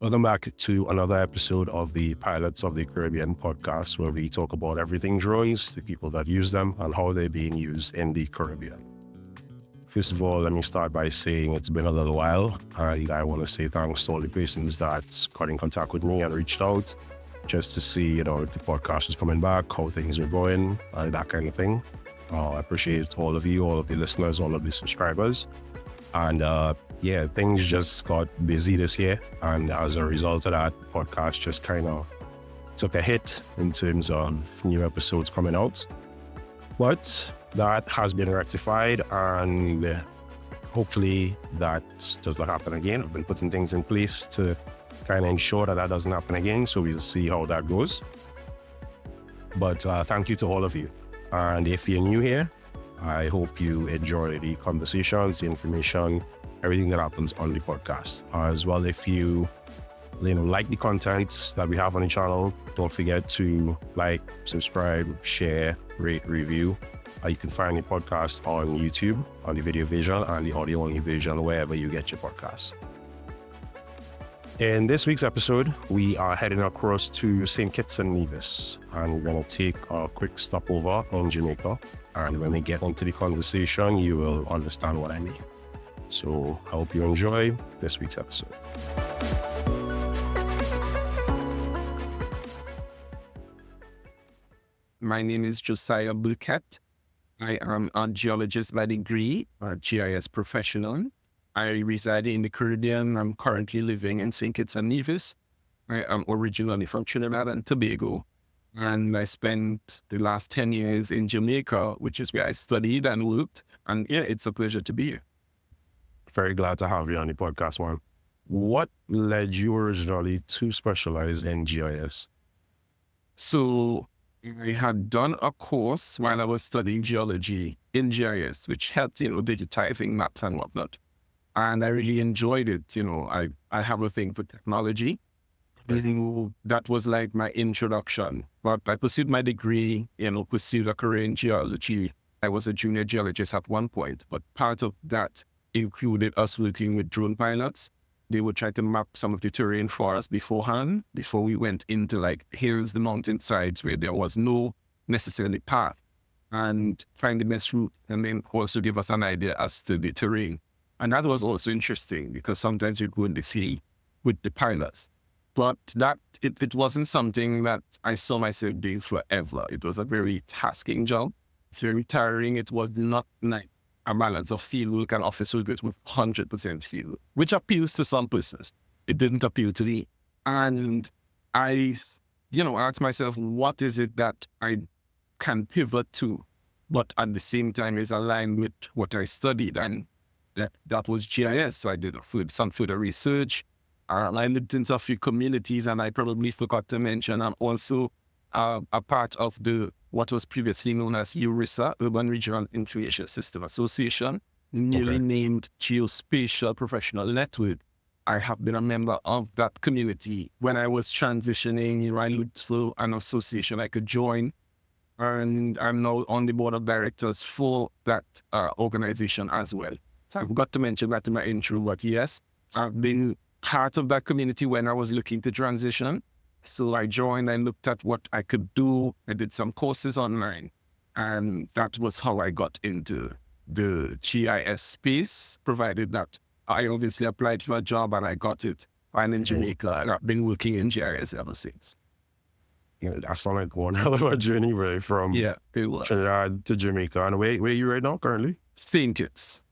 Welcome back to another episode of the Pilots of the Caribbean podcast, where we talk about everything drones, the people that use them, and how they're being used in the Caribbean. First of all, let me start by saying it's been a little while, and I want to say thanks to all the persons that got in contact with me and reached out just to see, if the podcast is coming back, how things are going, that kind of thing. I appreciate all of you, all of the listeners, all of the subscribers. And things just got busy this year. And as a result of that, the podcast just kind of took a hit in terms of new episodes coming out. But that has been rectified, and hopefully that does not happen again. I've been putting things in place to kind of ensure that that doesn't happen again. So we'll see how that goes. But thank you to all of you. And if you're new here, I hope you enjoy the conversations, the information, everything that happens on the podcast. As well, if you like the content that we have on the channel, don't forget to like, subscribe, share, rate, review. You can find the podcast on YouTube, on the video version, and the audio only version, wherever you get your podcasts. In this week's episode, we are heading across to St. Kitts and Nevis, and we're going to take a quick stopover in Jamaica. And when we get into the conversation, you will understand what I mean. So I hope you enjoy this week's episode. My name is Josiah Burkett. I am a geologist by degree, a GIS professional. I reside in the Caribbean. I'm currently living in St. Kitts and Nevis. I am originally from Trinidad and Tobago. And I spent the last 10 years in Jamaica, which is where I studied and worked. And yeah, it's a pleasure to be here. Very glad to have you on the podcast, man. What led you originally to specialize in GIS? So I had done a course while I was studying geology in GIS, which helped, digitizing maps and whatnot. And I really enjoyed it. I have a thing for technology. That was like my introduction. But I pursued my degree, pursued a career in geology. I was a junior geologist at one point, but part of that included us working with drone pilots. They would try to map some of the terrain for us beforehand, before we went into hills, the mountainsides where there was no necessarily path, and find the best route, and then also give us an idea as to the terrain. And that was also interesting because sometimes you'd go in the field with the pilots. But it wasn't something that I saw myself doing forever. It was a very tasking job. It's very tiring. It was not like a balance of field work and office work. It was 100% field work, which appeals to some persons. It didn't appeal to me. And I, asked myself, what is it that I can pivot to, but at the same time is aligned with what I studied? And that was GIS. So I did some further research. I looked into a few communities, and I probably forgot to mention I'm also a part of what was previously known as URISA, Urban Regional Information System Association, newly named Geospatial Professional Network. I have been a member of that community. When I was transitioning, I looked for an association I could join, and I'm now on the board of directors for that organization as well. So I forgot to mention that in my intro, but yes, I've been part of that community when I was looking to transition. So I joined and looked at what I could do. I did some courses online, and that was how I got into the GIS space, provided that I obviously applied for a job and I got it. I'm in Jamaica, and I've been working in GIS ever since. That sounds like one hell of a journey, right? From Trinidad to Jamaica. And where are you right now currently? St. Kitts.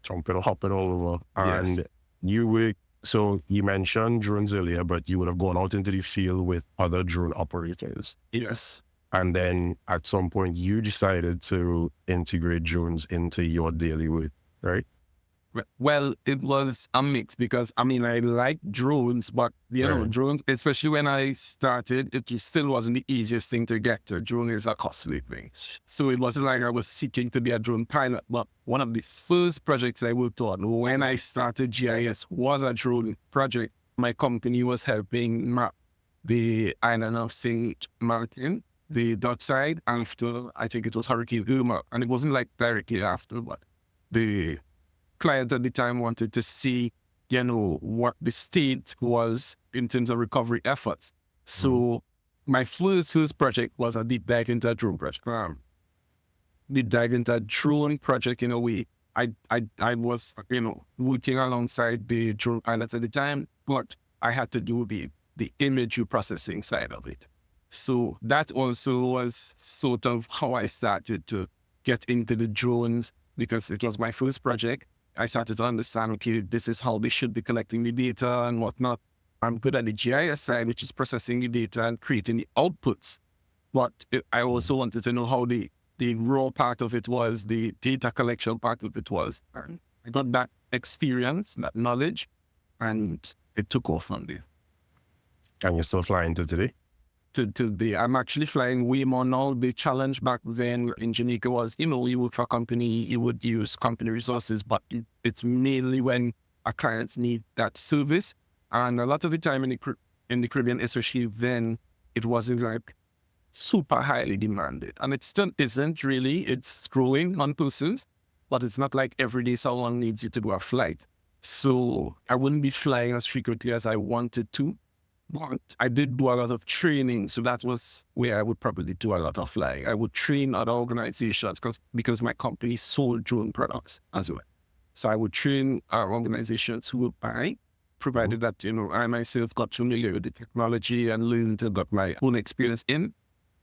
Hopping all over. And yes. So you mentioned drones earlier, but you would have gone out into the field with other drone operators. Yes. And then at some point you decided to integrate drones into your daily work, right? Well, it was a mix because, I like drones, but, drones, especially when I started, it still wasn't the easiest thing to get to. Drone is a costly thing. So it wasn't like I was seeking to be a drone pilot, but one of the first projects I worked on when I started GIS was a drone project. My company was helping map the island of St. Martin, the Dutch side, after, I think it was Hurricane Irma. And it wasn't directly after, but the client at the time wanted to see what the state was in terms of recovery efforts. So my first project was a deep dive into a drone project. Deep dive into a drone project in a way. I was, working alongside the drone pilots at the time, but I had to do the image processing side of it. So that also was sort of how I started to get into the drones, because it was my first project. I started to understand, okay, this is how they should be collecting the data and whatnot. I'm good at the GIS side, which is processing the data and creating the outputs. But I also wanted to know how the raw part of it was, the data collection part of it was. And I got that experience, that knowledge, and it took off from there. And you're still flying to today? I'm actually flying way more now. The challenge back then in Jamaica was, you work for a company, you would use company resources, but it's mainly when our clients need that service. And a lot of the time in the Caribbean, especially then, it wasn't like super highly demanded. And it still isn't really. It's growing on persons, but it's not like every day someone needs you to do a flight. So I wouldn't be flying as frequently as I wanted to. But I did do a lot of training, so that was where I would probably do a lot of flying. I would train other organizations because my company sold drone products as well. So I would train our organizations who would buy, provided that, I myself got familiar with the technology and learned and got my own experience in.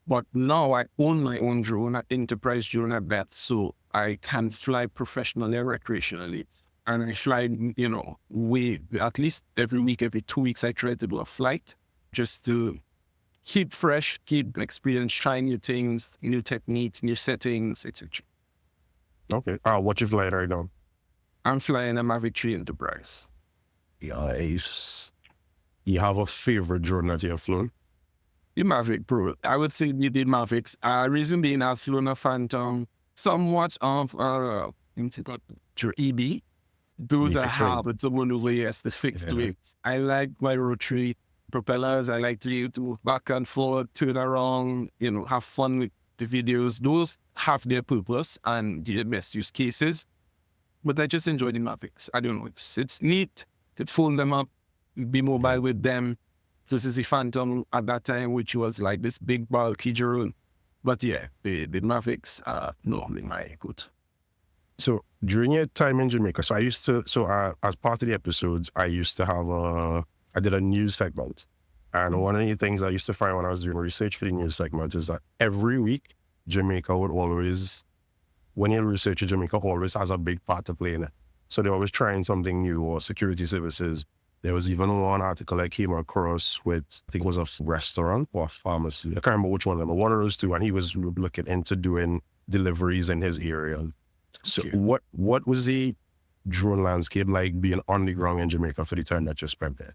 But now I own my own drone, an enterprise drone at that, so I can fly professionally and recreationally. And I fly, at least every week, every 2 weeks, I try to do a flight just to keep fresh, keep experience, try new things, new techniques, new settings, etc. Okay. What you flying right now? I'm flying a Mavic 3 Enterprise. Nice. You have a favorite drone that you have flown? The Mavic Pro. I would say the Mavics. Reason being, I've flown a Phantom, somewhat of your EB. Those are hard, but someone who the fixed wings. I like my rotary propellers. I like to move back and forth, turn around, have fun with the videos. Those have their purpose and the best use cases. But I just enjoy the Mavics. I don't know. It's neat to phone them up, be mobile with them. This is the Phantom at that time, which was like this big bulky drone. But yeah, the Mavics are normally my good. So during your time in Jamaica, as part of the episodes, I used to have I did a news segment. And one of the things I used to find when I was doing research for the news segment is that every week, Jamaica would always, when you research Jamaica always has a big part to play in it. So they're always trying something new, or security services. There was even one article I came across with, I think it was a restaurant or a pharmacy. I can't remember which one of them, but one of those two. And he was looking into doing deliveries in his area. So what was the drone landscape like being on the ground in Jamaica for the time that you spent there?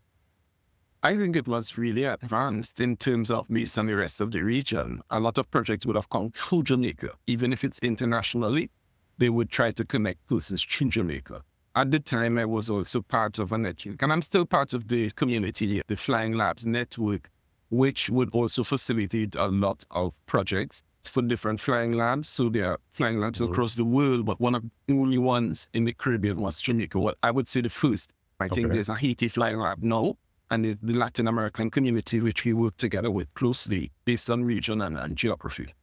I think it was really advanced in terms of based on the rest of the region. A lot of projects would have come through Jamaica. Even if it's internationally, they would try to connect persons to Jamaica. At the time, I was also part of a network, and I'm still part of the community, the Flying Labs network, which would also facilitate a lot of projects for different flying labs. So there are flying labs across the world, but one of the only ones in the Caribbean was Jamaica. Well, I would say the first. I think there's a Haiti flying lab now, and the Latin American community, which we work together with closely based on region and geography.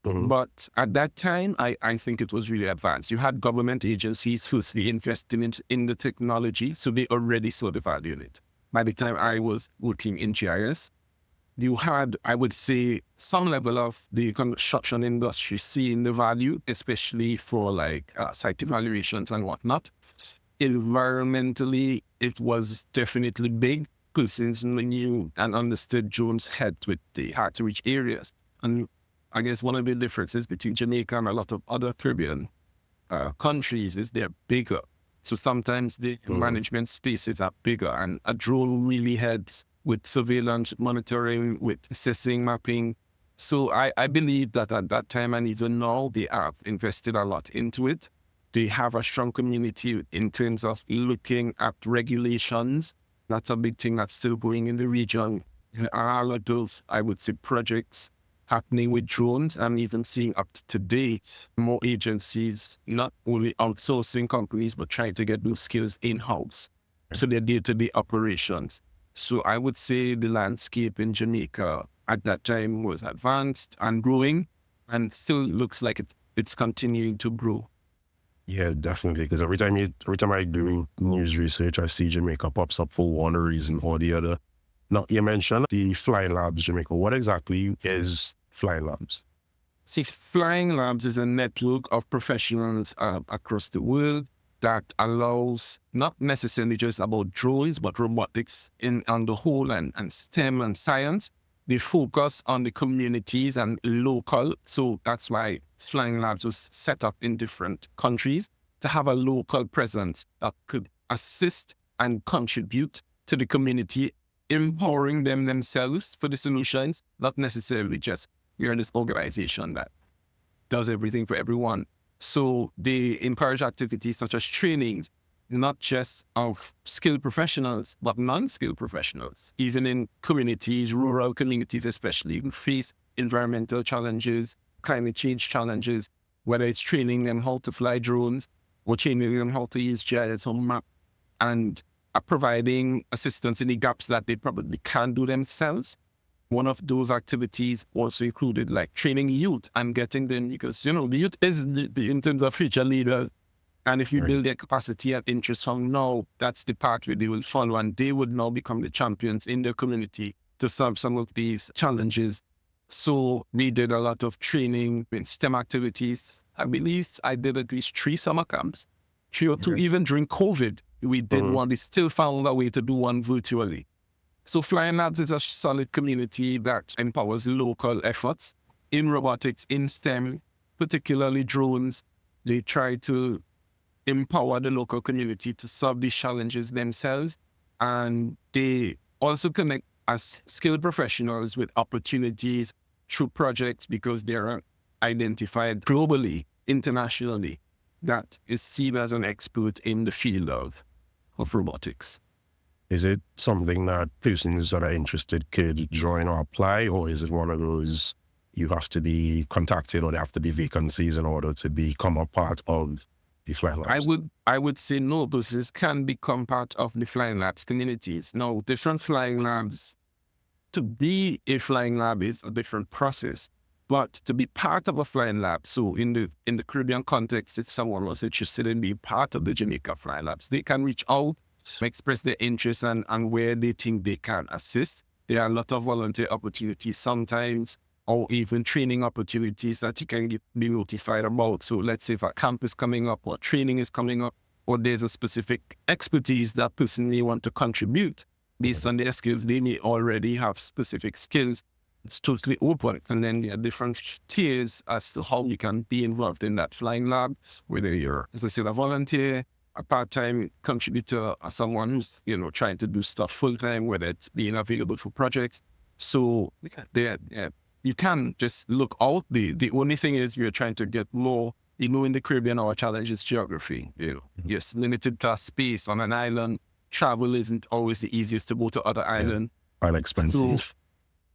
But at that time, I think it was really advanced. You had government agencies firstly investing in the technology, so they already saw the value in it. By the time I was working in GIS, you had, I would say, some level of the construction industry seeing the value, especially for like site evaluations and whatnot. Environmentally, it was definitely big. Persons knew and understood drones head with the hard-to-reach areas. And I guess one of the differences between Jamaica and a lot of other Caribbean countries is they're bigger. So sometimes the management spaces are bigger, and a drone really helps with surveillance, monitoring, with assessing, mapping. So I believe that at that time, and even now, they have invested a lot into it. They have a strong community in terms of looking at regulations. That's a big thing that's still going in the region. There are a lot of, I would say, projects happening with drones. I'm even seeing up to date more agencies, not only outsourcing companies, but trying to get those skills in-house. So their day-to-day operations. So I would say the landscape in Jamaica at that time was advanced and growing, and still looks like it's continuing to grow. Yeah, definitely. Because every time I do news research, I see Jamaica pops up for one reason or the other. Now, you mentioned the Flying Labs Jamaica. What exactly is Flying Labs? See, Flying Labs is a network of professionals across the world that allows not necessarily just about drones, but robotics on the whole and STEM and science. They focus on the communities and local. So that's why Flying Labs was set up in different countries to have a local presence that could assist and contribute to the community, empowering them themselves for the solutions, not necessarily just you're this organization that does everything for everyone. So they encourage activities such as trainings, not just of skilled professionals, but non-skilled professionals. Even in communities, rural communities especially, who face environmental challenges, climate change challenges, whether it's training them how to fly drones or training them how to use GIS or map, and providing assistance in the gaps that they probably can't do themselves. One of those activities also included like training youth and getting them, because, the youth is in terms of future leaders. And if you build their capacity and interest from now, that's the pathway they will follow, and they would now become the champions in their community to solve some of these challenges. So we did a lot of training in STEM activities. I believe I did at least 3 summer camps, 3 or 2, even during COVID. We did one. We still found a way to do one virtually. So Flying Labs is a solid community that empowers local efforts in robotics, in STEM, particularly drones. They try to empower the local community to solve these challenges themselves. And they also connect as skilled professionals with opportunities through projects, because they are identified globally, internationally, that is seen as an expert in the field of robotics. Is it something that persons that are interested could join or apply, or is it one of those you have to be contacted or there have to be vacancies in order to become a part of the Flying Labs? I would say no, businesses can become part of the Flying Labs communities. Now, different Flying Labs, to be a Flying Lab is a different process, but to be part of a Flying Lab, so in the Caribbean context, if someone was interested in being part of the Jamaica Flying Labs, they can reach out, express their interest and where they think they can assist. There are a lot of volunteer opportunities sometimes, or even training opportunities that you can be notified about. So let's say if a camp is coming up or training is coming up, or there's a specific expertise that person may want to contribute based on their skills, they may already have specific skills. It's totally open. And then there are different tiers as to how you can be involved in that Flying Lab, whether you're, as I said, a volunteer, a part-time contributor, or someone who's, trying to do stuff full-time, whether it's being available for projects. So you can just look out. The only thing is you're trying to get more, in the Caribbean, our challenge is geography. Yes, limited to space on an island. Travel isn't always the easiest to go to other islands. And expensive. So,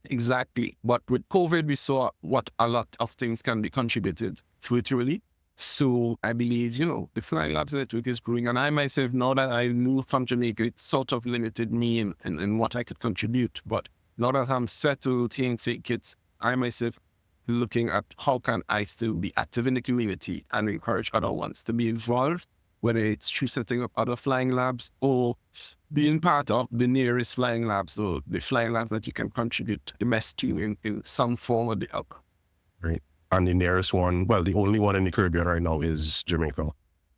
exactly. But with COVID, we saw what a lot of things can be contributed virtually. So I believe, the Flying Labs network is growing. And I myself, now that I moved from Jamaica, it sort of limited me in what I could contribute. But now that I'm settled here in St. Kitts, I myself looking at how can I still be active in the community and encourage other ones to be involved, whether it's through setting up other Flying Labs or being part of the nearest Flying Labs, or the Flying Labs that you can contribute the best to in some form or the other. Right. And the nearest one, well, the only one in the Caribbean right now is Jamaica.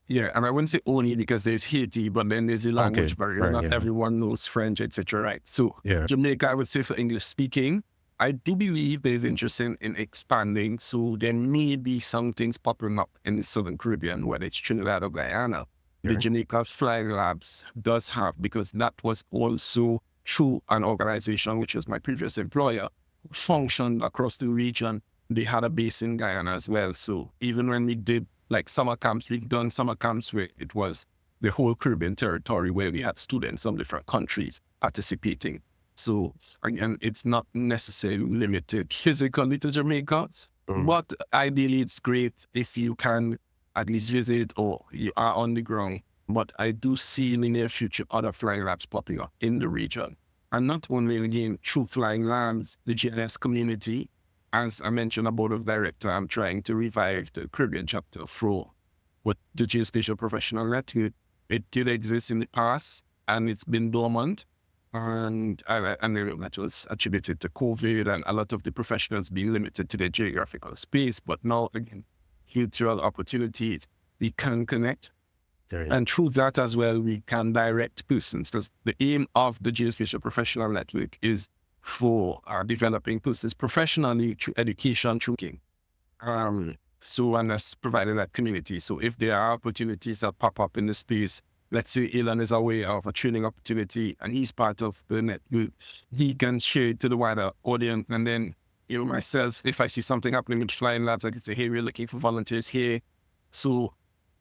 Yeah, and I wouldn't say only because there's Haiti, but then there's the language barrier. Not everyone knows French, etc. Right? So Jamaica, I would say for English speaking, I do believe there's interest in expanding. So there may be some things popping up in the Southern Caribbean, whether it's Trinidad or Guyana. The Jamaica Flying Labs does have, because that was also through an organization, which was my previous employer, who functioned across the region. They had a base in Guyana as well. So even when we did like summer camps, we've done summer camps where it was the whole Caribbean territory, where we had students from different countries participating. So again, it's not necessarily limited physically to Jamaica, but ideally it's great if you can at least visit or you are on the ground But I do see in the near future other flying labs popping up in the region. And not only, again, through flying labs, the GIS community. As I mentioned, a board of director, I'm trying to revive the Caribbean chapter for what the Geospatial Professional Network. It did exist in the past, and it's been dormant. And that was attributed to COVID and a lot of the professionals being limited to their geographical space. But now, again, cultural opportunities, we can connect. Okay. And through that as well, we can direct persons. Because the aim of the Geospatial Professional Network is for developing persons professionally through education, through cooking. And that's providing that community. So if there are opportunities that pop up in the space, let's say Elon is aware of a training opportunity and he's part of the network, he can share it to the wider audience. And then, myself, if I see something happening with flying labs, I can say, hey, we're looking for volunteers here. So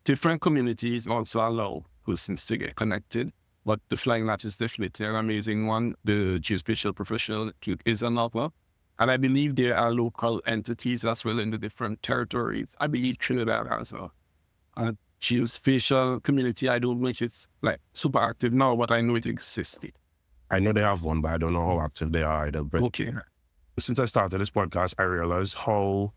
different communities also allow persons to get connected. But the flying labs is definitely an amazing one. The Geospatial Professional Network is another. And I believe there are local entities as well in the different territories. I believe Trinidad has a geospatial community. I don't know if it's like super active now, but I know it existed. I know they have one, but I don't know how active they are either. But Okay. since I started this podcast, I realized how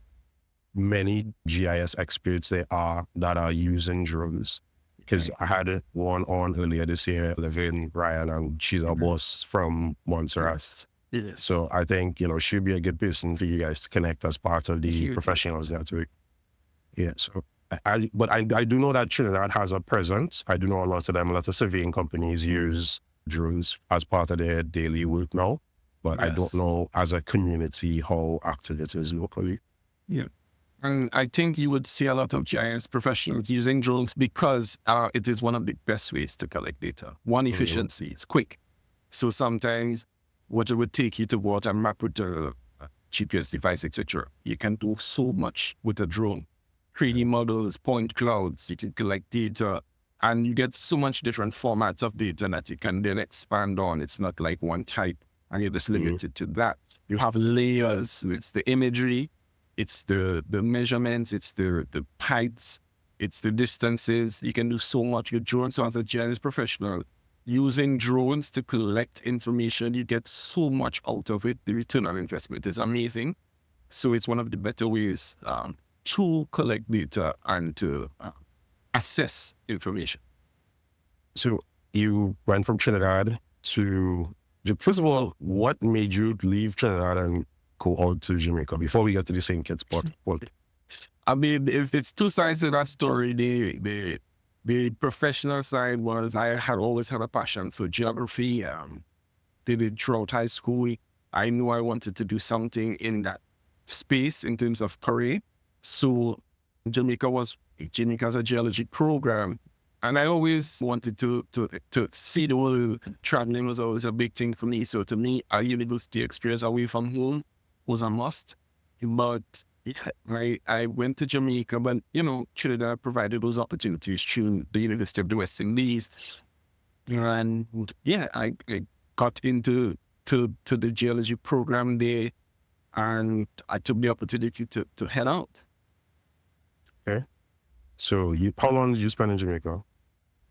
many GIS experts there are that are using drones. Because I had one on earlier this year, Levin Ryan, and she's our boss from Montserrat. Yes. So I think, she'd be a good person for you guys to connect as part of the professionals network. Yeah, so I do know that Trinidad has a presence. I do know a lot of surveying companies use drones as part of their daily work now, but I don't know as a community how active it is locally. Yeah. And I think you would see a lot of GIS professionals using drones because it is one of the best ways to collect data. One, efficiency, it's quick. So sometimes what it would take you to go out and map with a GPS device, etc., you can do so much with a drone. 3D models, point clouds, you can collect data, and you get so much different formats of data that you can then expand on. It's not like one type, and you're just limited to that. You have layers, so it's the imagery, it's the measurements, it's the heights, it's the distances. You can do so much with drones. So as a GIS professional, using drones to collect information, you get so much out of it. The return on investment is amazing. So it's one of the better ways to collect data and to assess information. So you went from Trinidad to, first of all, what made you leave Trinidad and go out to Jamaica before we get to the St. Kitts part? I mean, if it's two sides to that story, the professional side was I had always had a passion for geography. Did it throughout high school. I knew I wanted to do something in that space in terms of career. So Jamaica has a geology program. And I always wanted to see the world. Traveling was always a big thing for me. So to me, a university experience away from home was a must. But I went to Jamaica, but Trinidad provided those opportunities through the University of the West Indies. And I got into the geology program there, and I took the opportunity to head out. Okay. So how long did you spend in Jamaica?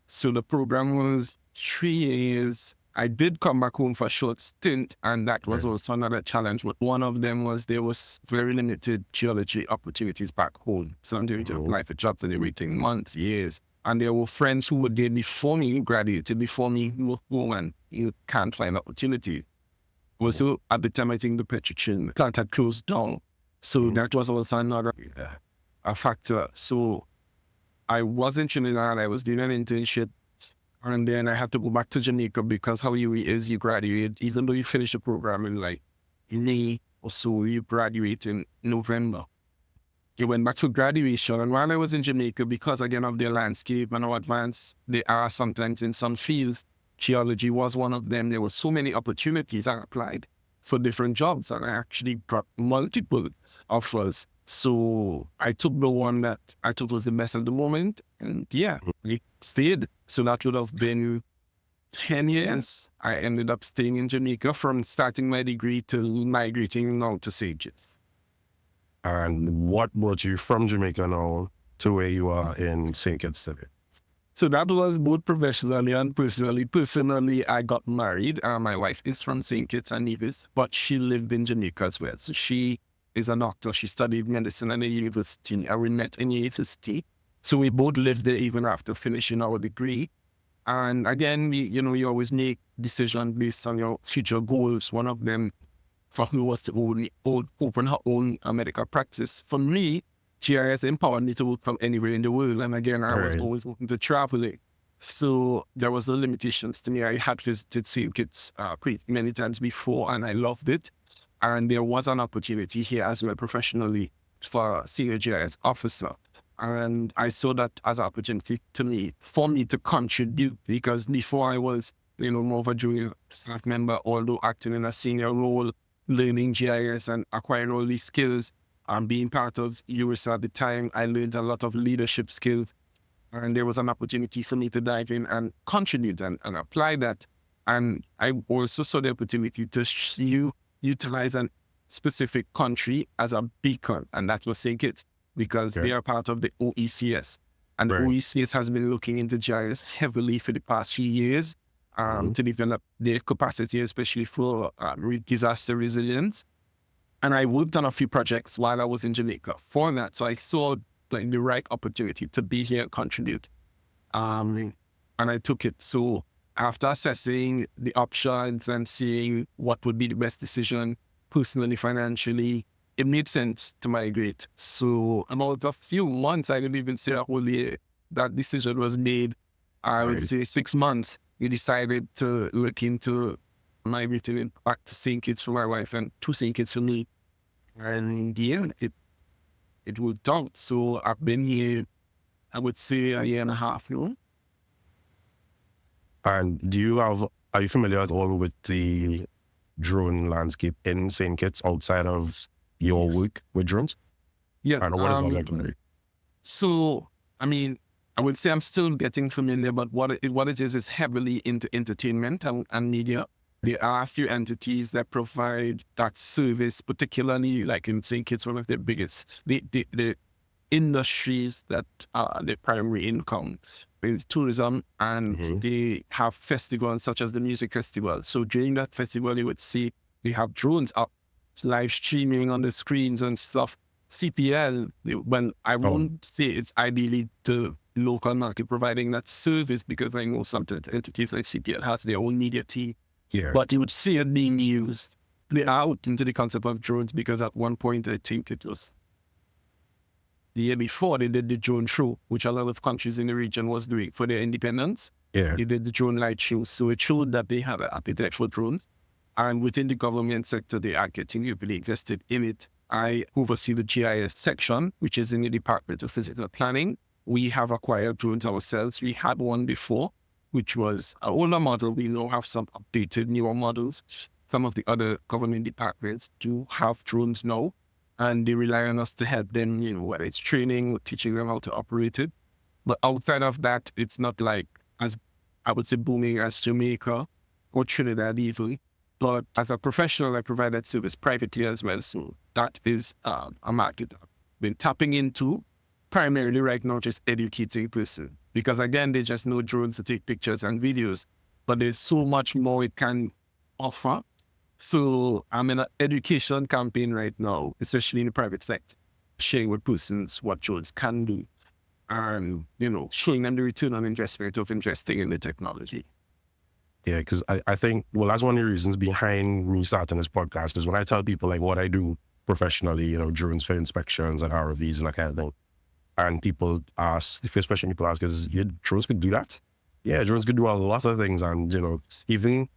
So the program was 3 years. I did come back home for a short stint, and that was also another challenge. But one of them was there was very limited geology opportunities back home. So I'm doing to apply for jobs and everything, months, years. And there were friends who were there before me, graduated before me, who were home and you can't find opportunity. Also, at the time, I think the Petrochin plant had closed down. So that was also another a factor. So I was in Trinidad, I was doing an internship, and then I had to go back to Jamaica because how you graduate, even though you finish the program in like May or so, you graduate in November. You went back to graduation, and while I was in Jamaica, because again of their landscape and how advanced they are sometimes in some fields, geology was one of them. There were so many opportunities. I applied for different jobs, and I actually got multiple offers. So I took the one that I thought was the best at the moment, and I stayed. So that would have been 10 years. I ended up staying in Jamaica from starting my degree to migrating now to St. Kitts. And what brought you from Jamaica now to where you are in St. Kitts today? So that was both professionally and personally. Personally, I got married. My wife is from St. Kitts and Nevis, but she lived in Jamaica as well. So she is a doctor. She studied medicine at the university. And we met in university. So we both lived there even after finishing our degree. And again, you always make decisions based on your future goals. One of them for her was to open her own medical practice. For me, GIS empowered me to work from anywhere in the world. And again, I was always looking to traveling. So there was no limitations to me. I had visited St. Kitts pretty many times before, and I loved it. And there was an opportunity here as well professionally for a senior GIS officer. And I saw that as an opportunity for me to contribute, because before I was, more of a junior staff member, although acting in a senior role, learning GIS and acquiring all these skills. And being part of URIS at the time, I learned a lot of leadership skills. And there was an opportunity for me to dive in and contribute and apply that. And I also saw the opportunity to utilize a specific country as a beacon. And that was St. Kitts, because they are part of the OECS. And the OECS has been looking into GIS heavily for the past few years to develop their capacity, especially for disaster resilience. And I worked on a few projects while I was in Jamaica for that. So I saw the right opportunity to be here and contribute. And I took it. So after assessing the options and seeing what would be the best decision, personally, financially, it made sense to migrate. So about a few months, I didn't even say a whole year, that decision was made. I would say 6 months, we decided to look into migrating back to St. Kitts for my wife and to St. Kitts for me. And it worked out. So I've been here, I would say, a year and a half now. And are you familiar at all with the drone landscape in St. Kitts outside of your work with drones? Yeah. And what is that like? So, I would say I'm still getting familiar, but what it is heavily into entertainment and media. There are a few entities that provide that service, particularly like in St. Kitts, one of the biggest, the industries that are the primary incomes is tourism, and they have festivals such as the music festival. So during that festival, you would see they have drones up, live streaming on the screens and stuff. CPL, when I won't say it's ideally the local market providing that service, because I know some entities like CPL has their own media team. Yeah. But you would see it being used out into the concept of drones, because at one point, I think it was the year before, they did the drone show, which a lot of countries in the region was doing for their independence. Yeah. They did the drone light show. So it showed that they have an appetite for drones. And within the government sector, they are getting heavily invested in it. I oversee the GIS section, which is in the Department of Physical Planning. We have acquired drones ourselves. We had one before, which was an older model. We now have some updated, newer models. Some of the other government departments do have drones now, and they rely on us to help them, whether it's training or teaching them how to operate it. But outside of that, it's not like, as I would say, booming as Jamaica or Trinidad even. But as a professional, I provide that service privately as well. So that is a market I've been tapping into, primarily right now, just educating person. Because again, they just know drones to take pictures and videos, but there's so much more it can offer. So I'm in an education campaign right now, especially in the private sector, sharing with persons what drones can do and, showing them the return on investment of investing in the technology. Yeah, because I think, that's one of the reasons behind me starting this podcast, because when I tell people like what I do professionally, drones for inspections and ROVs and that kind of thing, and people ask, the first question people ask is, drones could do that? Yeah, drones could do a lot of things. And, even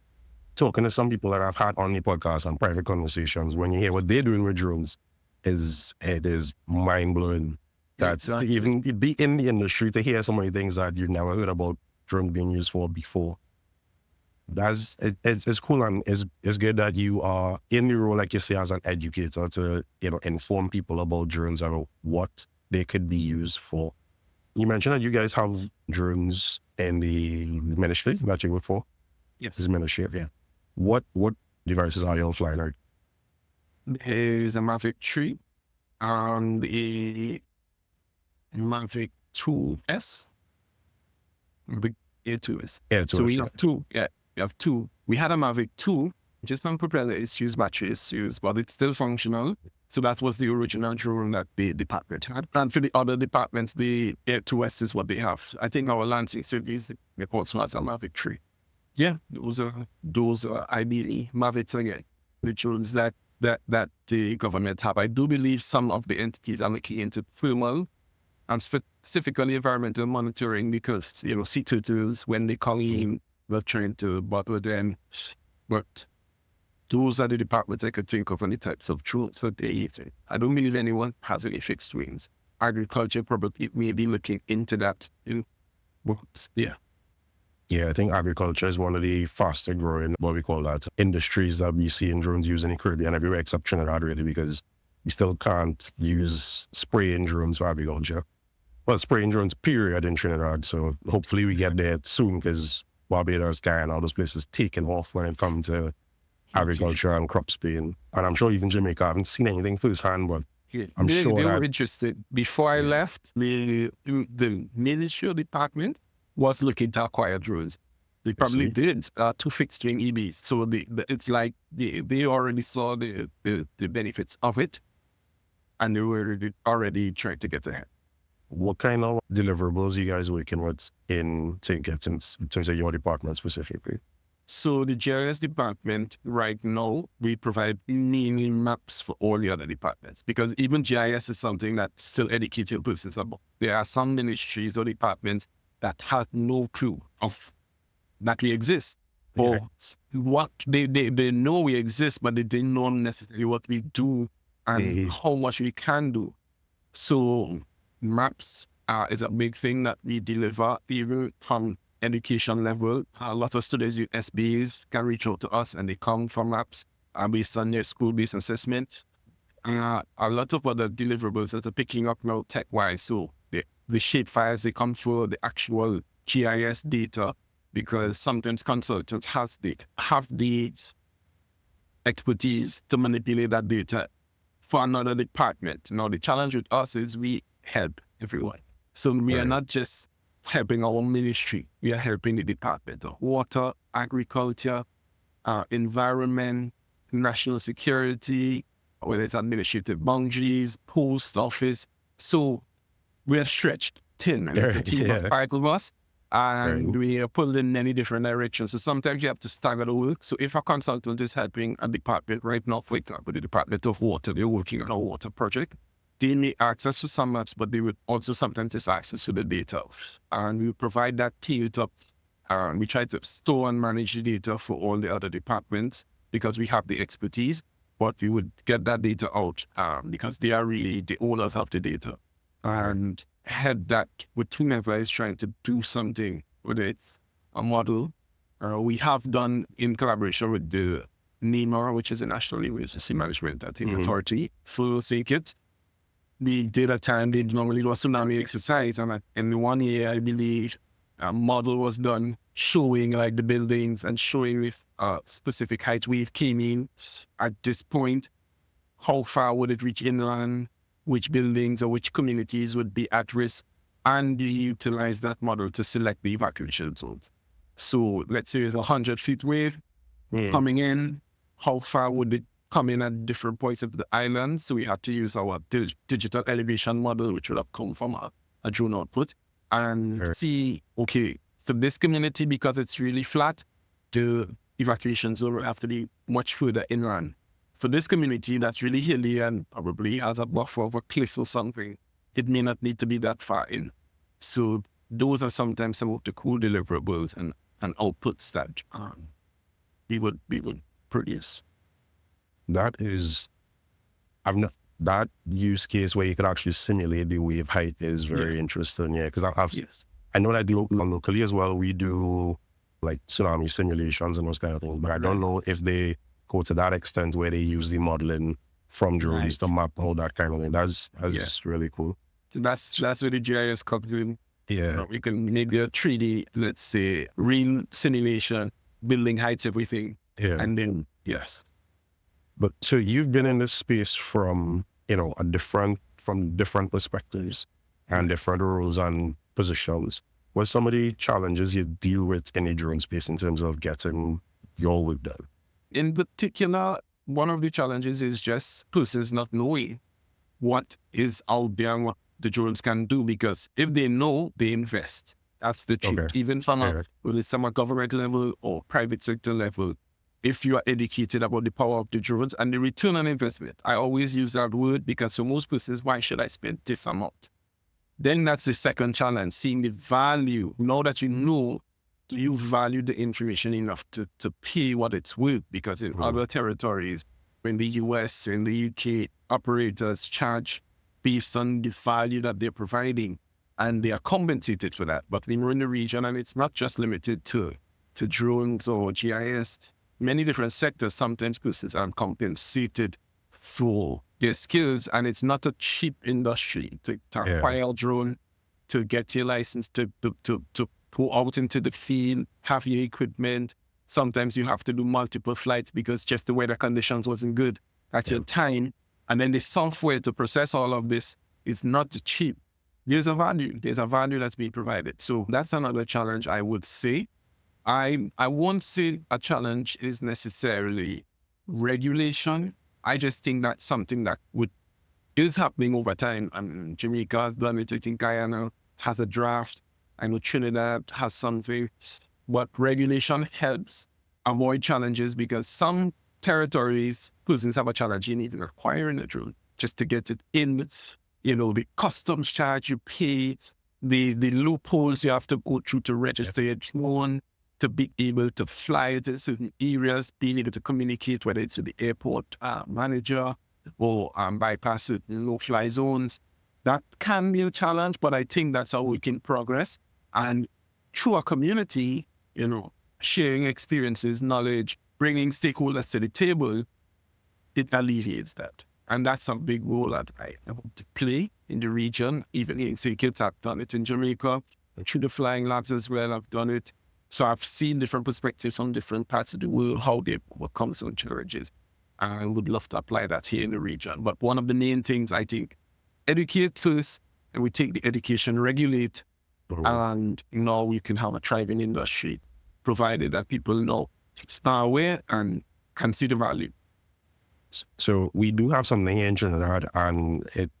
talking to some people that I've had on the podcast and private conversations, when you hear what they're doing with drones, it is mind-blowing. That's to even be in the industry, to hear so many things that you've never heard about drones being used for before. It's cool, and it's good that you are in the role, like you say, as an educator to inform people about drones and what they could be used for. You mentioned that you guys have drones in the ministry that you work for. Yes, this ministry. Yeah. What devices are you all flying out? There's a Mavic 3, a Mavic 2S, big Air2S. Air2S, So we yeah. have two. Yeah, we have two. We had a Mavic 2, just non-propeller issues, battery issues, but it's still functional. So that was the original drone that the department had. And for the other departments, the Air2S is what they have. I think our Lancing Service, the also has a Mavic 3. Yeah, those are ideally Mavics again, the drones that the government have. I do believe some of the entities are looking into thermal and specifically environmental monitoring because, sea turtles, when they come in, we're trying to bother them. But those are the departments I could think of, any types of drones that they use. I don't believe anyone has any fixed wings. Agriculture probably may be looking into that. But, yeah. Yeah, I think agriculture is one of the faster growing, what we call that, industries that we see in drones used in the Caribbean everywhere except Trinidad, really, because we still can't use spraying drones for agriculture. Well, spraying drones, period, in Trinidad. So hopefully we get there soon because Barbados, Guyana, all those places taking off when it comes to agriculture and crop spraying. And I'm sure even Jamaica, I haven't seen anything firsthand, but I'm sure they that were interested. Before I left, the ministerial department was looking to acquire drones. They probably did two fixed wing EBs. So it's like they already saw the benefits of it, and they were already trying to get ahead. What kind of deliverables you guys working with in terms of your department specifically? So the GIS department right now, we provide mainly maps for all the other departments because even GIS is something that still educated persons about. There are some ministries or departments that have no clue of that we exist. Or what they know we exist, but they didn't know necessarily what we do and how much we can do. So maps is a big thing that we deliver even from education level. A lot of students use SBAs can reach out to us and they come from maps based on their school-based assessment. A lot of other deliverables that are picking up now tech-wise. So the shape files, they come through the actual GIS data because sometimes consultants have the expertise to manipulate that data for another department. Now, the challenge with us is we help everyone. So we are not just helping our ministry, we are helping the department of water, agriculture, environment, national security, whether it's administrative boundaries, post office. So we are stretched thin. It's a team of 5 of us, and we are pulled in many different directions. So sometimes you have to stagger the work. So if a consultant is helping a department right now, for example, the Department of Water, they're working on a water project, they may access to some maps, but they would also sometimes just access to the data. And we provide that cleaned up. We try to store and manage the data for all the other departments because we have the expertise, but we would get that data out because they are really the owners of the data. And had that with whomever is trying to do something, whether it's a model, we have done in collaboration with the NEMA, which is a National Emergency Management Authority, for SAKIT. We did a time, they normally do a tsunami exercise, and in 1 year, I believe, a model was done showing like the buildings and showing with specific height wave came in at this point, how far would it reach inland, which buildings or which communities would be at risk, and you utilize that model to select the evacuation zones. So let's say it's 100-feet wave coming in, how far would it come in at different points of the island? So we had to use our digital elevation model, which would have come from a drone output, and see, okay, so this community, because it's really flat, the evacuation zone will have to be much further inland. For this community that's really hilly and probably has a buffer of a cliff or something, it may not need to be that far in. So those are sometimes some of the cool deliverables and outputs that we would produce. That is, that use case where you could actually simulate the wave height is very interesting. Yeah, because I know that locally as well, we do like tsunami simulations and those kind of things, but I don't know if they go to that extent where they use the modeling from drones to map all that kind of thing. That's really cool. So that's where the GIS comes in. Yeah. You can make the 3D, let's say, real simulation, building heights, everything. Yeah. And then, yes. But so you've been in this space from, from different perspectives and different roles and positions. What's some of the challenges you deal with in the drone space in terms of getting your work done? In particular, one of the challenges is just persons not knowing what is out there and what the drones can do, because if they know, they invest. That's the trick. Okay. Even from a government level or private sector level, if you are educated about the power of the drones and the return on investment, I always use that word because for most persons, why should I spend this amount? Then that's the second challenge, seeing the value. Now that you know, do you value the information enough to pay what it's worth? Because in other territories, in the US, in the UK, operators charge based on the value that they're providing, and they are compensated for that. But when we're in the region, and it's not just limited to drones or GIS, many different sectors, sometimes persons are compensated for their skills, and it's not a cheap industry to acquire a drone, to get your license, to go out into the field, have your equipment. Sometimes you have to do multiple flights because just the weather conditions wasn't good at your time. And then the software to process all of this is not cheap. There's a value that's being provided. So that's another challenge, I would say. I won't say a challenge is necessarily regulation. I just think that's something that is happening over time. And Jamaica has done it. I think Guyana has a draft. I know Trinidad has something. But regulation helps avoid challenges, because some territories, persons have a challenge in even acquiring a drone just to get it in. The customs charge you pay, the loopholes you have to go through to register your drone, to be able to fly to certain areas, being able to communicate, whether it's with the airport manager or bypass certain no-fly zones. That can be a challenge, but I think that's a work in progress. And through a community, sharing experiences, knowledge, bringing stakeholders to the table, it alleviates that. And that's a big role that I hope to play in the region. Even in Circuits, I've done it in Jamaica. Through the flying labs as well, I've done it. So I've seen different perspectives from different parts of the world, how they overcome some challenges. I would love to apply that here in the region. But one of the main things, I think, educate first, and we take the education, regulate, and now we can have a thriving industry, provided that people know, are aware, and can see the value. So we do have something here in Trinidad, and it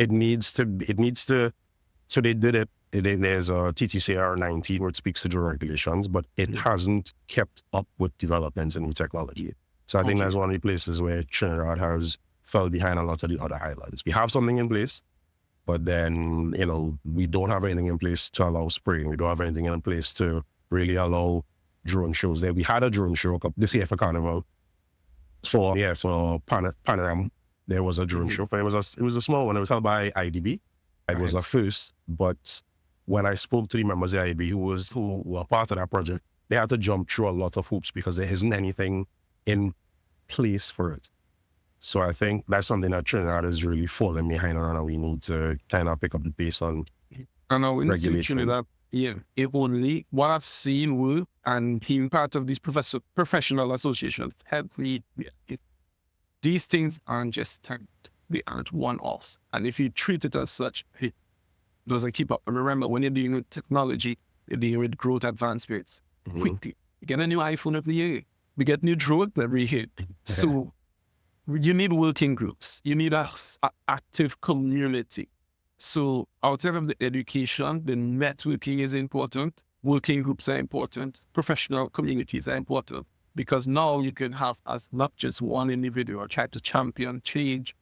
needs to. So they did it. There's a TTCR 19 where it speaks to drone regulations, but it hasn't kept up with developments in new technology. So I think that's one of the places where Trinidad has fell behind a lot of the other islands. We have something in place, but then, we don't have anything in place to allow spraying. We don't have anything in place to really allow drone shows there. We had a drone show this year for Carnival. For Panorama, there was a drone show. It was a small one. It was held by IDB. It was a first, but when I spoke to the members of IDB who were part of that project, they had to jump through a lot of hoops because there isn't anything in place for it. So I think that's something that Trinidad is really falling behind on, and we need to kind of pick up the pace on regulating. Trinidad, if only what I've seen and being part of these professional associations help me. These things aren't just they aren't one-offs. And if you treat it as such, it doesn't keep up. And remember, when you're dealing with technology, you're dealing with growth advancements. Quickly, you get a new iPhone every year. We get new drones every year. So you need working groups. You need an active community. So outside of the education, the networking is important. Working groups are important. Professional communities are important, because now you can have as not just one individual try to champion change.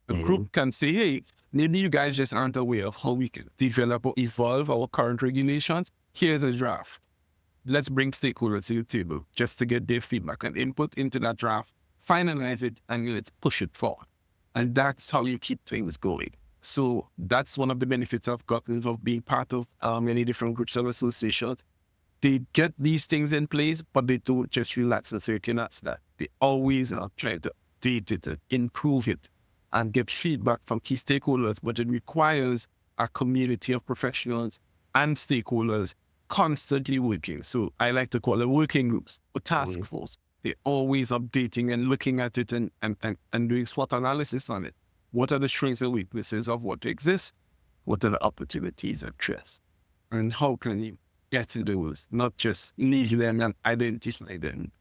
The group can say, hey, maybe you guys just aren't aware of how we can develop or evolve our current regulations. Here's a draft. Let's bring stakeholders to the table just to get their feedback and input into that draft, finalize it, and let's push it forward. And that's how you keep things going. So that's one of the benefits I've gotten of being part of many different groups and associations. They get these things in place, but they don't just relax and say, okay, that's that. They always are trying to update it, improve it, and get feedback from key stakeholders. But it requires a community of professionals and stakeholders constantly working. So I like to call it working groups or task force. They're always updating and looking at it and doing SWOT analysis on it. What are the strengths and weaknesses of what exists? What are the opportunities and threats? And how can you get to those, not just leave them and identify them?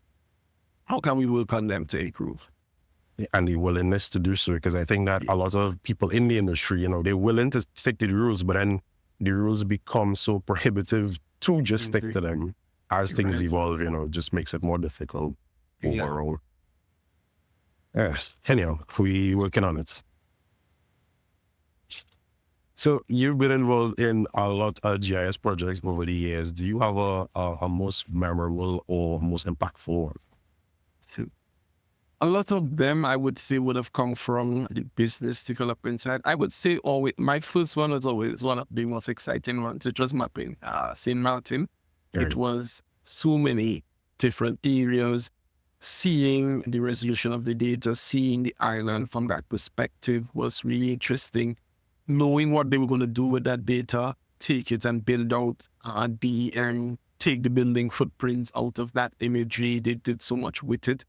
How can we work on them to improve? And the willingness to do so, because I think that a lot of people in the industry, they're willing to stick to the rules, but then the rules become so prohibitive to just stick to them as things evolve, just makes it more difficult overall. Anyhow, we working on it. So you've been involved in a lot of GIS projects over the years. Do you have a most memorable or most impactful one? A lot of them, I would say, would have come from the business development side. I would say always, my first one was always one of the most exciting ones. It was mapping St. Martin. It was so many different areas, seeing the resolution of the data, seeing the island from that perspective was really interesting. Knowing what they were going to do with that data, take it and build out take the building footprints out of that imagery. They did so much with it.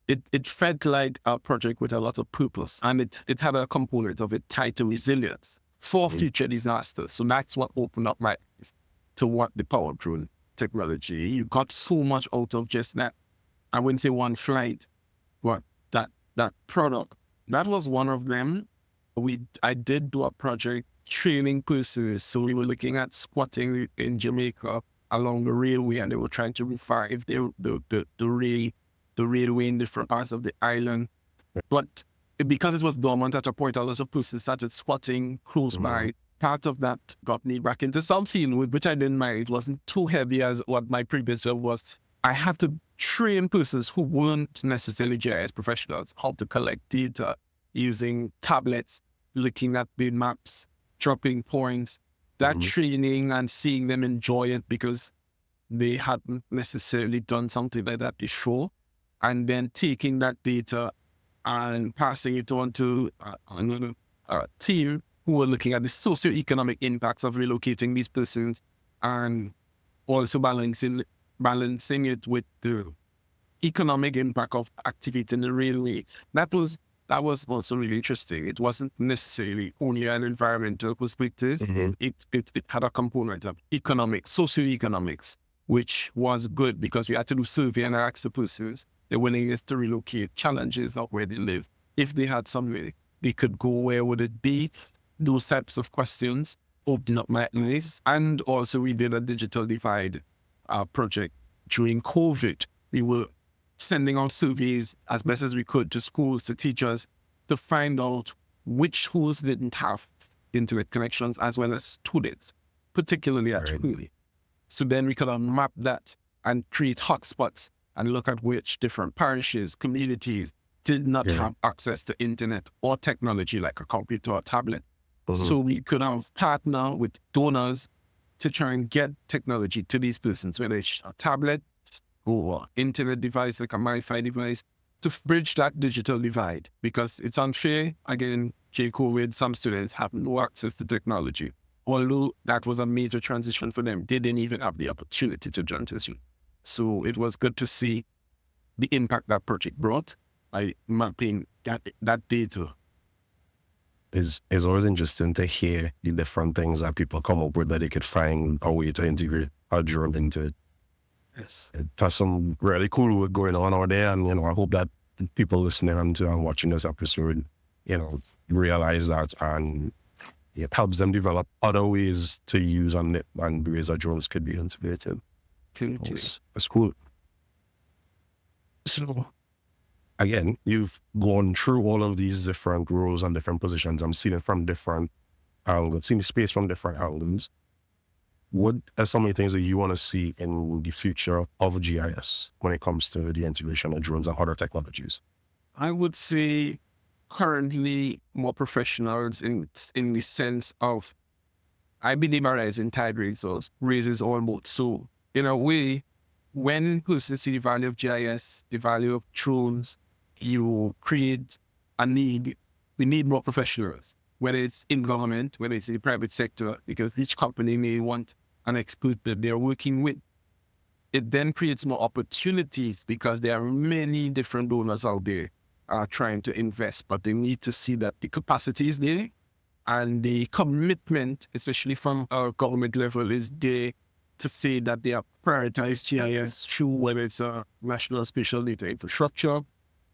It felt like a project with a lot of purpose, and it had a component of it tied to resilience for future disasters. So that's what opened up my eyes to what the power drone technology. You got so much out of just that. I wouldn't say one flight, but that product. That was one of them. I did do a project training persons. So we were looking at squatting in Jamaica along the railway, and they were trying to revive the railway in different parts of the island. But because it was dormant at a point, a lot of persons started squatting close by. Part of that got me back into something which I didn't mind. It wasn't too heavy as what my previous job was. I had to train persons who weren't necessarily GIS professionals how to collect data using tablets, looking at the maps, dropping points, that training and seeing them enjoy it because they hadn't necessarily done something like that before. And then taking that data and passing it on to another team who were looking at the socioeconomic impacts of relocating these persons and also balancing it with the economic impact of activating the railway. That was also really interesting. It wasn't necessarily only an environmental perspective. It had a component of socioeconomics, which was good because we had to do survey and ask the persons their willingness to relocate, challenges of where they live. If they had somewhere they could go, where would it be? Those types of questions opened up my eyes. And also we did a digital divide project during COVID. We were sending out surveys as best as we could to schools, to teachers, to find out which schools didn't have internet connections as well as students, particularly at school. So then we could map that and create hotspots and look at which different parishes, communities did not have access to internet or technology like a computer or tablet. So we could have partner with donors to try and get technology to these persons, whether it's a tablet or internet device like a MiFi device, to bridge that digital divide. Because it's unfair, again, during COVID, some students have no access to technology. Although that was a major transition for them, they didn't even have the opportunity to transition. So it was good to see the impact that project brought by mapping that data. It's always interesting to hear the different things that people come up with that they could find a way to integrate a drone into it. Yes. It has some really cool work going on out there, and I hope that people listening and watching this episode, realize that, and it helps them develop other ways to use and ways that drones could be integrated. That's cool. So, again, you've gone through all of these different roles and different positions. I'm seeing it from different angles, seeing the space from different angles. What are some of the things that you want to see in the future of GIS when it comes to the integration of drones and other technologies? I would say currently more professionals in the sense of, I believe our rising tide raises all boats. So in a way, when persons see the value of GIS, the value of drones, you create a need. We need more professionals, whether it's in government, whether it's in the private sector, because each company may want an expert that they're working with. It then creates more opportunities because there are many different donors out there trying to invest, but they need to see that the capacity is there And the commitment, especially from our government level, is there to say that they have prioritized GIS through whether it's a national spatial data infrastructure,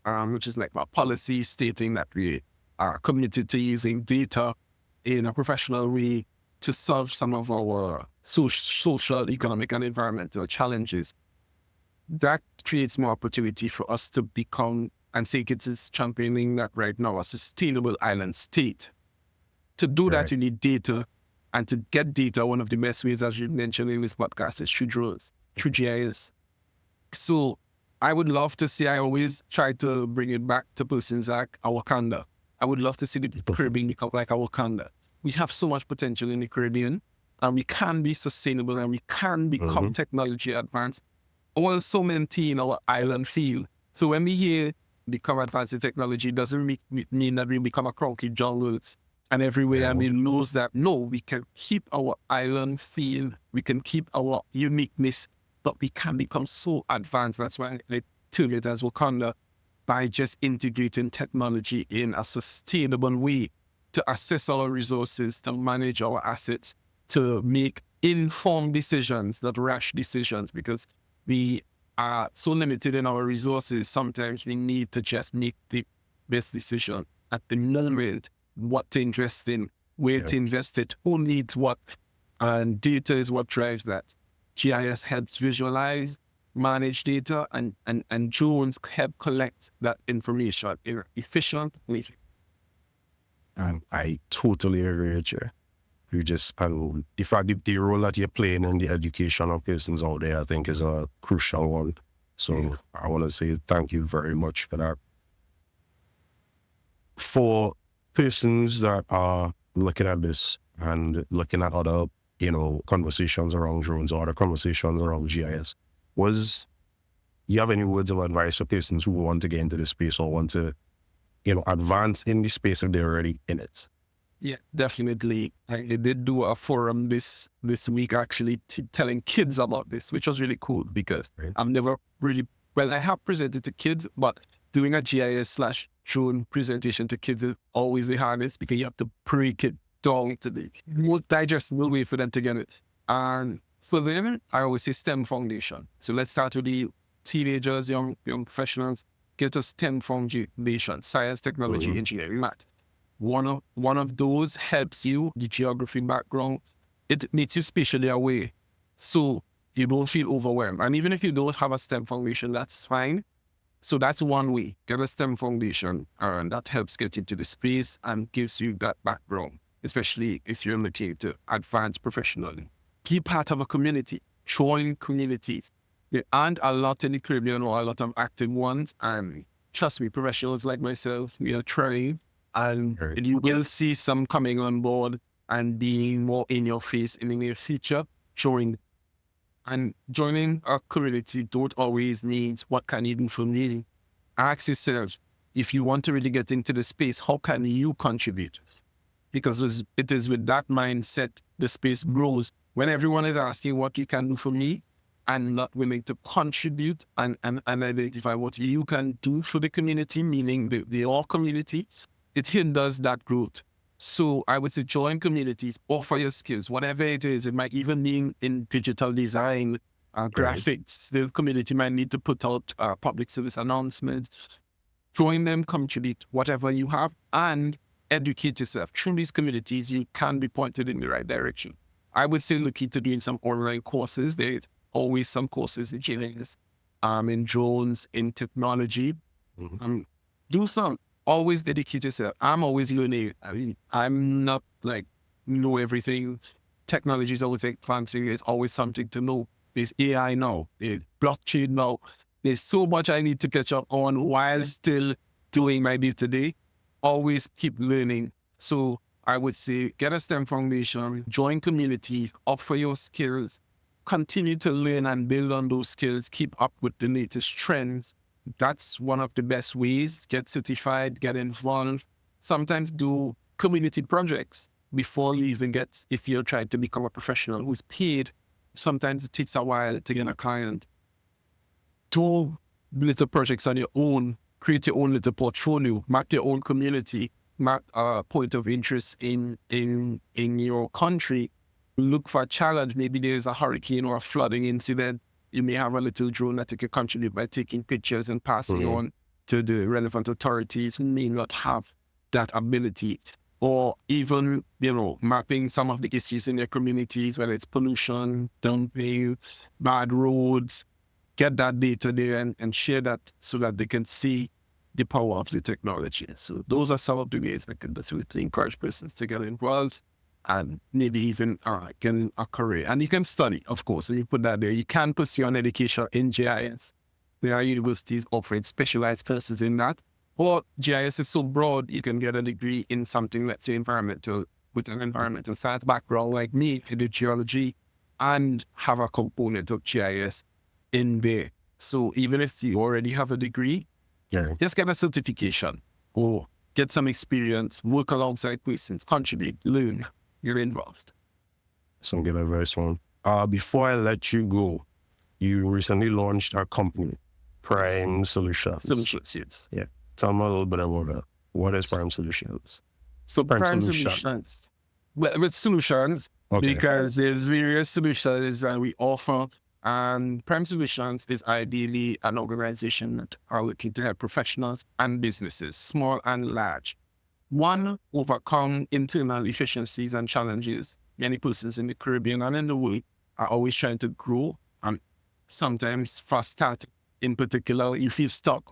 which is like our policy stating that we are committed to using data in a professional way to solve some of our social, economic, and environmental challenges. That creates more opportunity for us to become, and SACIT is championing that right now, a sustainable island state. To do that, you need data. And to get data, one of the best ways, as you mentioned in this podcast, is through drones, through GIS. So I would love to see, I always try to bring it back to persons like Wakanda. I would love to see the Caribbean become like Wakanda. We have so much potential in the Caribbean, and we can be sustainable, and we can become technology advanced, also maintain our island feel. So when we hear become advanced in technology, it doesn't mean that we become a concrete jungles and everywhere, and we lose that. No, we can keep our island feel, we can keep our uniqueness, but we can become so advanced. That's why I term it as Wakanda, by just integrating technology in a sustainable way to assess our resources, to manage our assets, to make informed decisions, not rash decisions, because we are so limited in our resources. Sometimes we need to just make the best decision at the moment, what to invest in, where to invest it, who needs what, and data is what drives that. GIS helps visualize, manage data, and drones help collect that information efficiently. And I totally agree with you. You just, the fact that the role that you're playing in the education of persons out there, I think is a crucial one. So I want to say thank you very much for that. For persons that are looking at this and looking at other, conversations around drones or other conversations around GIS, you have any words of advice for persons who want to get into this space or want to, advance in the space if they're already in it? Yeah, definitely. I did do a forum this week, actually, telling kids about this, which was really cool because I've never really, I have presented to kids, but doing a GIS/drone presentation to kids is always the hardest because you have to break it down to the most digestible way for them to get it. And for them, I always say STEM foundation. So let's start with the teenagers, young professionals. Get a STEM foundation: science, technology, engineering, math. One of those helps you, the geography background. It makes you spatially aware, so you don't feel overwhelmed. And even if you don't have a STEM foundation, that's fine. So that's one way. Get a STEM foundation, and that helps get into the space and gives you that background, especially if you're looking to advance professionally. Be part of a community. Join communities. There aren't a lot in the Caribbean or a lot of active ones. And trust me, professionals like myself, we are trying. And you will see some coming on board and being more in your face in the near future. Joining a community don't always mean what can you do for me. Ask yourself, if you want to really get into the space, how can you contribute? Because it is with that mindset the space grows. When everyone is asking what you can do for me and not willing to contribute and identify what you can do for the community, meaning the whole community, it hinders that growth. So I would say join communities, offer your skills, whatever it is. It might even mean in digital design, graphics. The community might need to put out public service announcements. Join them, contribute whatever you have, and educate yourself. Through these communities, you can be pointed in the right direction. I would say look into doing some online courses. There's always some courses in GIS, in drones, in technology. Do some. Always dedicate yourself. I'm always learning. I'm not know everything. Technology is always advancing. There's always something to know. There's AI now. There's blockchain now. There's so much I need to catch up on while still doing my day-to-day. Always keep learning. So I would say get a STEM foundation, join communities, offer your skills, continue to learn and build on those skills, keep up with the latest trends. That's one of the best ways. Get certified, get involved. Sometimes do community projects before you even if you're trying to become a professional who's paid. Sometimes it takes a while to get a client. Do little projects on your own, create your own little portfolio, map your own community, point of interest in your country, look for a challenge. Maybe there's a hurricane or a flooding incident. You may have a little drone that you can contribute by taking pictures and passing on to the relevant authorities who may not have that ability. Or even, mapping some of the issues in their communities, whether it's pollution, dumping, bad roads. Get that data there and share that so that they can see the power of the technology. So those are some of the ways I can definitely encourage persons to get involved and maybe even get a career. And you can study, of course, when you put that there. You can pursue an education in GIS. There are universities offering specialized courses in that. Or GIS is so broad, you can get a degree in something, let's say environmental, with an environmental science background like me, I did geology, and have a component of GIS in there. So even if you already have a degree, just get a certification or get some experience, work alongside persons, contribute, learn, you're involved. Some good advice, one. Before I let you go, you recently launched a company, Prime Solutions. Solutions. Yeah. Tell me a little bit about that. What is Prime Solutions? So Prime Solutions. Well, with solutions, because there's various solutions that we offer. And Prime Solutions is ideally an organization that are looking to help professionals and businesses, small and large. One, overcome internal efficiencies and challenges. Many persons in the Caribbean and in the world are always trying to grow. And sometimes for start in particular, you feel stuck.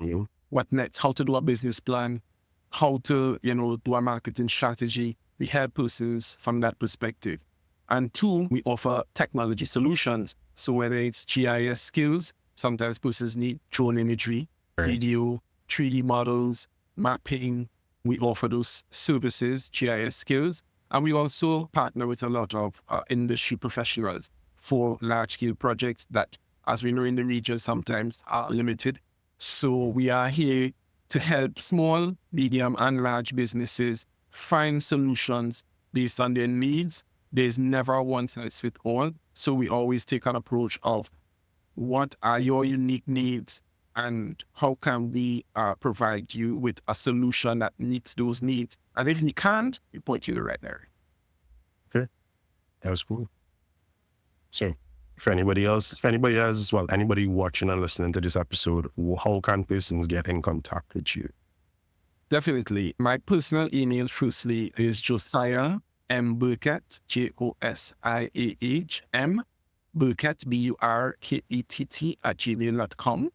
What next? How to do a business plan? How to, do a marketing strategy? We help persons from that perspective. And two, we offer technology solutions. So whether it's GIS skills, sometimes persons need drone imagery, video, 3D models, mapping. We offer those services, GIS skills. And we also partner with a lot of industry professionals for large-scale projects that, as we know in the region, sometimes are limited. So we are here to help small, medium, and large businesses find solutions based on their needs. There's never a one size fits all. So we always take an approach of what are your unique needs and how can we provide you with a solution that meets those needs. And if you can't, we point you in the right area. Okay. That was cool. So if anybody watching and listening to this episode, how can persons get in contact with you? Definitely. My personal email, firstly, is Josiah M. Burkett, JOSIAHM, Burkett, BURKETT @gmail.com.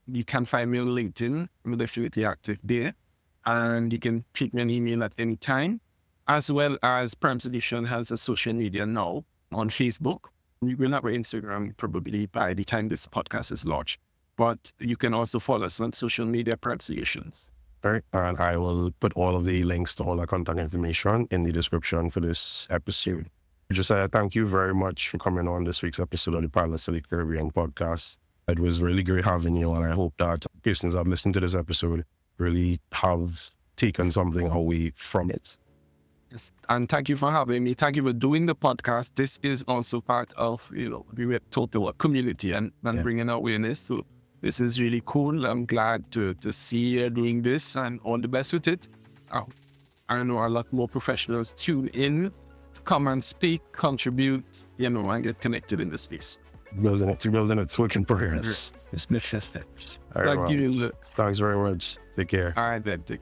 You can find me on LinkedIn. I'm definitely active there. And you can treat me an email at any time, as well as Prime Solution has a social media now on Facebook. We will have our Instagram probably by the time this podcast is launched. But you can also follow us on social media, Prime Solutions. All right. And I will put all of the links to all the contact information in the description for this episode. Josiah, thank you very much for coming on this week's episode of the Pilots of the Caribbean podcast. It was really great having you, and I hope that persons that have listened to this episode really have taken something away from it. Yes. And thank you for having me. Thank you for doing the podcast. This is also part of, we were total community and bringing awareness. So this is really cool. I'm glad to see you doing this and all the best with it. I know a lot more professionals tune in, come and speak, contribute, and get connected in the space. Building it, work in progress. Thank you. Thanks very much. Take care. All right, then. Take care.